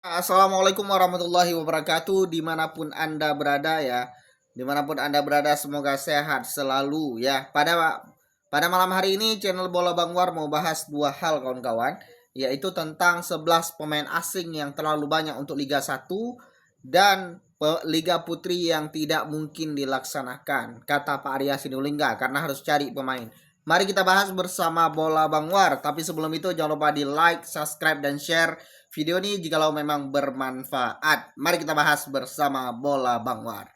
Assalamualaikum warahmatullahi wabarakatuh. Dimanapun Anda berada ya, dimanapun Anda berada semoga sehat selalu ya. Pada malam hari ini channel Bola Bangwar mau bahas dua hal kawan-kawan, yaitu tentang 11 pemain asing yang terlalu banyak untuk Liga 1 dan Liga Putri yang tidak mungkin dilaksanakan, kata Pak Arya Sinulinga, karena harus cari pemain. Mari kita bahas bersama Bola Bangwar. Tapi sebelum itu jangan lupa di like, subscribe, dan share video ini jikalau memang bermanfaat. Mari kita bahas bersama Bola Bangwar.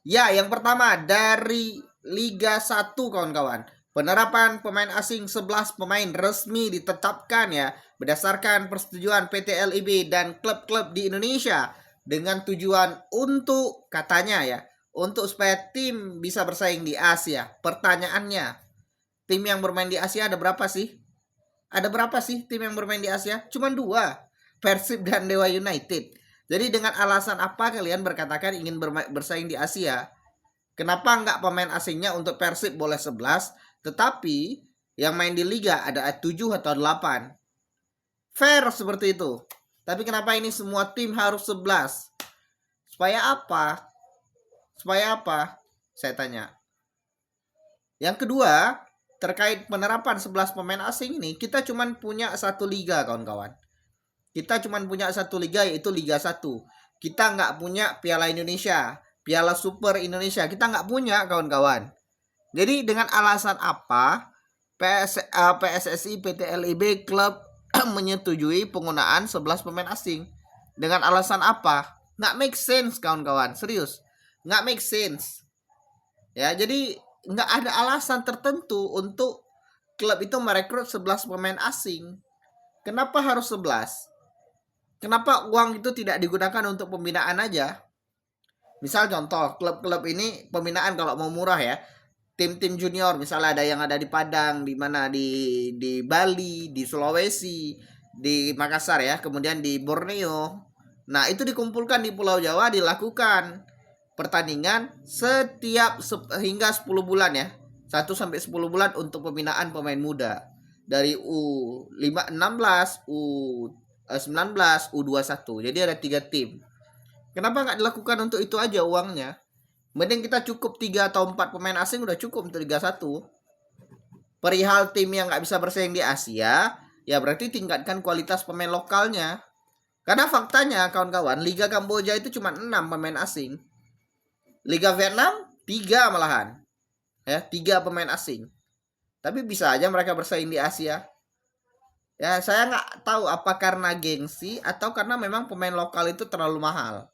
Ya, yang pertama dari Liga 1 kawan-kawan. Penerapan pemain asing 11 pemain resmi ditetapkan ya berdasarkan persetujuan PT LIB dan klub-klub di Indonesia dengan tujuan untuk katanya ya untuk supaya tim bisa bersaing di Asia. Pertanyaannya, tim yang bermain di Asia ada berapa sih? Ada berapa sih tim yang bermain di Asia? Cuma dua, Persib dan Dewa United. Jadi dengan alasan apa kalian berkatakan ingin bersaing di Asia? Kenapa nggak pemain asingnya untuk Persib boleh 11, tetapi yang main di Liga ada 7 atau 8? Fair seperti itu. Tapi kenapa ini semua tim harus 11? Supaya apa? Supaya apa? Saya tanya. Yang kedua, terkait penerapan 11 pemain asing ini, kita cuma punya satu liga kawan-kawan. Kita cuma punya satu liga yaitu Liga 1. Kita nggak punya Piala Indonesia, Piala Super Indonesia. Kita nggak punya kawan-kawan. Jadi dengan alasan apa PSSI, PT LIB, klub menyetujui penggunaan 11 pemain asing? Dengan alasan apa? Nggak make sense kawan-kawan, serius. Nggak make sense. Ya, jadi nggak ada alasan tertentu untuk klub itu merekrut 11 pemain asing. Kenapa harus 11? Kenapa uang itu tidak digunakan untuk pembinaan aja? Misal contoh, klub-klub ini pembinaan kalau mau murah ya, tim-tim junior misalnya ada yang ada di Padang, di mana di Bali, di Sulawesi, di Makassar ya, kemudian di Borneo. Nah, itu dikumpulkan di Pulau Jawa, dilakukan pertandingan setiap hingga 10 bulan ya. 1 sampai 10 bulan untuk pembinaan pemain muda. Dari U5 16, U19, U21. Jadi ada 3 tim. Kenapa nggak dilakukan untuk itu aja uangnya? Mending kita cukup 3 atau 4 pemain asing udah cukup untuk Liga 1. Perihal tim yang nggak bisa bersaing di Asia, ya berarti tingkatkan kualitas pemain lokalnya. Karena faktanya kawan-kawan, Liga Kamboja itu cuma 6 pemain asing. Liga Vietnam 3 malahan. Ya, 3 pemain asing. Tapi bisa aja mereka bersaing di Asia. Ya, saya nggak tahu apa karena gengsi atau karena memang pemain lokal itu terlalu mahal.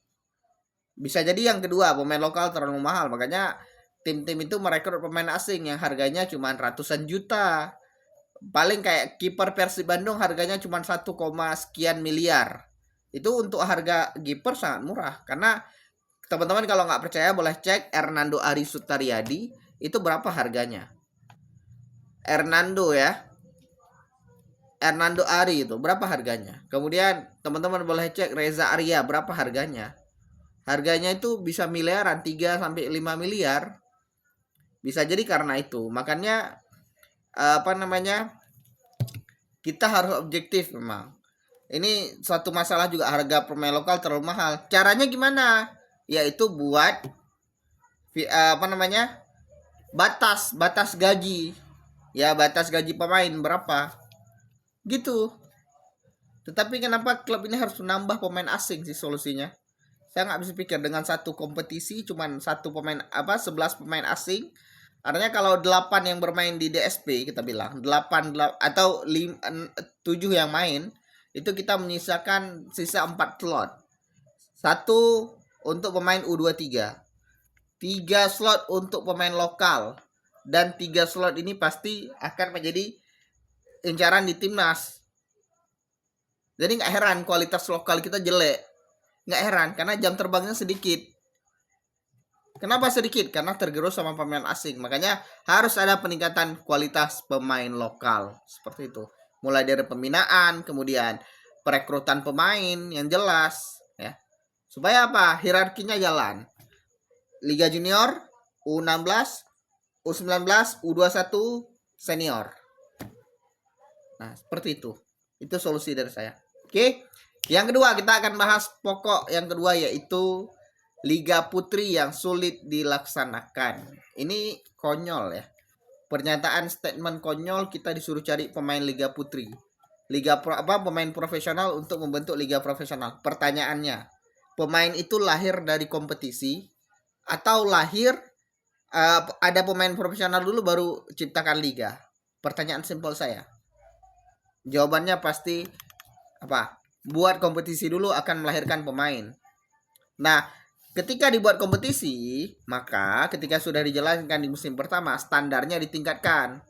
Bisa jadi yang kedua, pemain lokal terlalu mahal. Makanya tim-tim itu merekrut pemain asing yang harganya cuma ratusan juta. Paling kayak kiper Persib Bandung harganya cuma 1, sekian miliar. Itu untuk harga kiper sangat murah. Karena teman-teman kalau nggak percaya boleh cek Hernando Ari Sutariadi itu berapa harganya. Hernando ya. Hernando Ari itu berapa harganya. Kemudian teman-teman boleh cek Reza Arya berapa harganya. Harganya itu bisa miliaran, 3 sampai 5 miliar. Bisa jadi karena itu. Makanya apa namanya? Kita harus objektif memang. Ini suatu masalah juga harga pemain lokal terlalu mahal. Caranya gimana? Yaitu buat apa namanya? Batas gaji. Ya, batas gaji pemain berapa? Gitu. Tetapi kenapa klub ini harus menambah pemain asing sih solusinya? Saya nggak bisa pikir dengan satu kompetisi cuman satu pemain 11 pemain asing. Artinya kalau 8 yang bermain di DSP kita bilang 8 atau 7 yang main itu kita menyisakan sisa 4 slot. Satu untuk pemain U23. 3 slot untuk pemain lokal dan 3 slot ini pasti akan menjadi incaran di timnas. Jadi nggak heran kualitas lokal kita jelek. Nggak heran karena jam terbangnya sedikit. Kenapa sedikit? Karena tergerus sama pemain asing. Makanya harus ada peningkatan kualitas pemain lokal. Seperti itu. Mulai dari pembinaan, kemudian perekrutan pemain yang jelas. Ya. Supaya apa? Hierarkinya jalan. Liga Junior, U16, U19, U21, senior. Nah, seperti itu. Itu solusi dari saya. Oke. Yang kedua, kita akan bahas pokok yang kedua, yaitu Liga Putri yang sulit dilaksanakan. Ini konyol ya. Pernyataan statement konyol, kita disuruh cari pemain Liga Putri. Pemain profesional untuk membentuk liga profesional. Pertanyaannya, pemain itu lahir dari kompetisi atau lahir ada pemain profesional dulu baru ciptakan liga? Pertanyaan simpel saya. Jawabannya pasti apa? Buat kompetisi dulu akan melahirkan pemain. Nah, ketika dibuat kompetisi, maka ketika sudah dijalankan di musim pertama, standarnya ditingkatkan.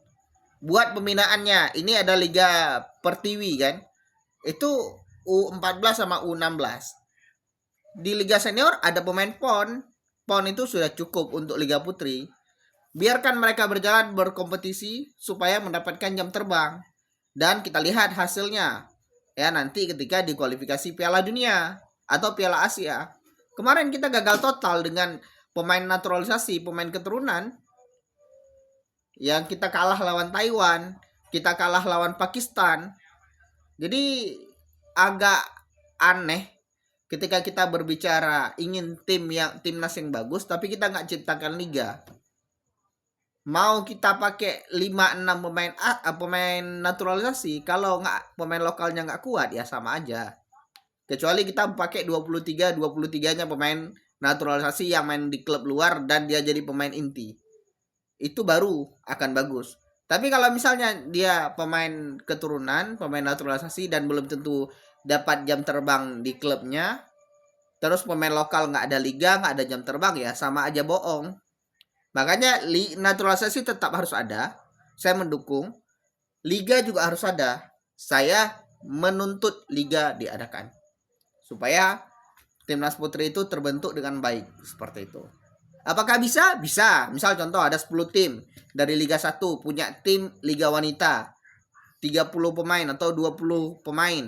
Buat pembinaannya, ini ada Liga Pertiwi kan? Itu U14 sama U16. Di Liga Senior ada pemain PON. PON itu sudah cukup untuk Liga Putri. Biarkan mereka berjalan berkompetisi supaya mendapatkan jam terbang. Dan kita lihat hasilnya. Ya, nanti ketika di kualifikasi Piala Dunia atau Piala Asia. Kemarin kita gagal total dengan pemain naturalisasi, pemain keturunan. Yang kita kalah lawan Taiwan, kita kalah lawan Pakistan. Jadi agak aneh ketika kita berbicara ingin timnas yang bagus, tapi kita nggak ciptakan liga. Mau kita pakai 5-6 pemain naturalisasi, kalau nggak pemain lokalnya nggak kuat ya sama aja. Kecuali kita pakai 23-nya pemain naturalisasi yang main di klub luar dan dia jadi pemain inti. Itu baru akan bagus. Tapi kalau misalnya dia pemain keturunan, pemain naturalisasi dan belum tentu dapat jam terbang di klubnya, terus pemain lokal nggak ada liga, nggak ada jam terbang, ya sama aja bohong. Makanya naturalisasi tetap harus ada. Saya mendukung. Liga juga harus ada. Saya menuntut liga diadakan supaya timnas putri itu terbentuk dengan baik seperti itu. Apakah bisa? Bisa. Misal contoh ada 10 tim dari Liga 1 punya tim Liga Wanita. 30 pemain atau 20 pemain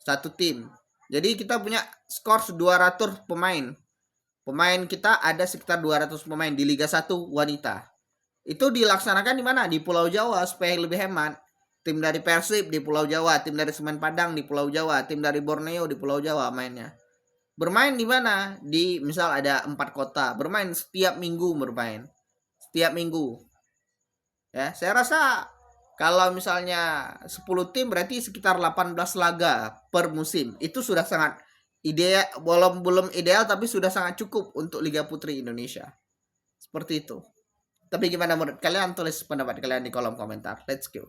satu tim. Jadi kita punya skor 200 pemain. Pemain kita ada sekitar 200 pemain di Liga 1 wanita. Itu dilaksanakan di mana? Di Pulau Jawa supaya lebih hemat. Tim dari Persib di Pulau Jawa, tim dari Semen Padang di Pulau Jawa, tim dari Borneo di Pulau Jawa mainnya. Bermain di mana? Di misal ada 4 kota. Bermain setiap minggu bermain. Setiap minggu. Ya, saya rasa kalau misalnya 10 tim berarti sekitar 18 laga per musim. Itu sudah sangat ideal, belum ideal tapi sudah sangat cukup untuk Liga Putri Indonesia. Seperti itu. Tapi gimana menurut kalian? Tulis pendapat kalian di kolom komentar. Let's go.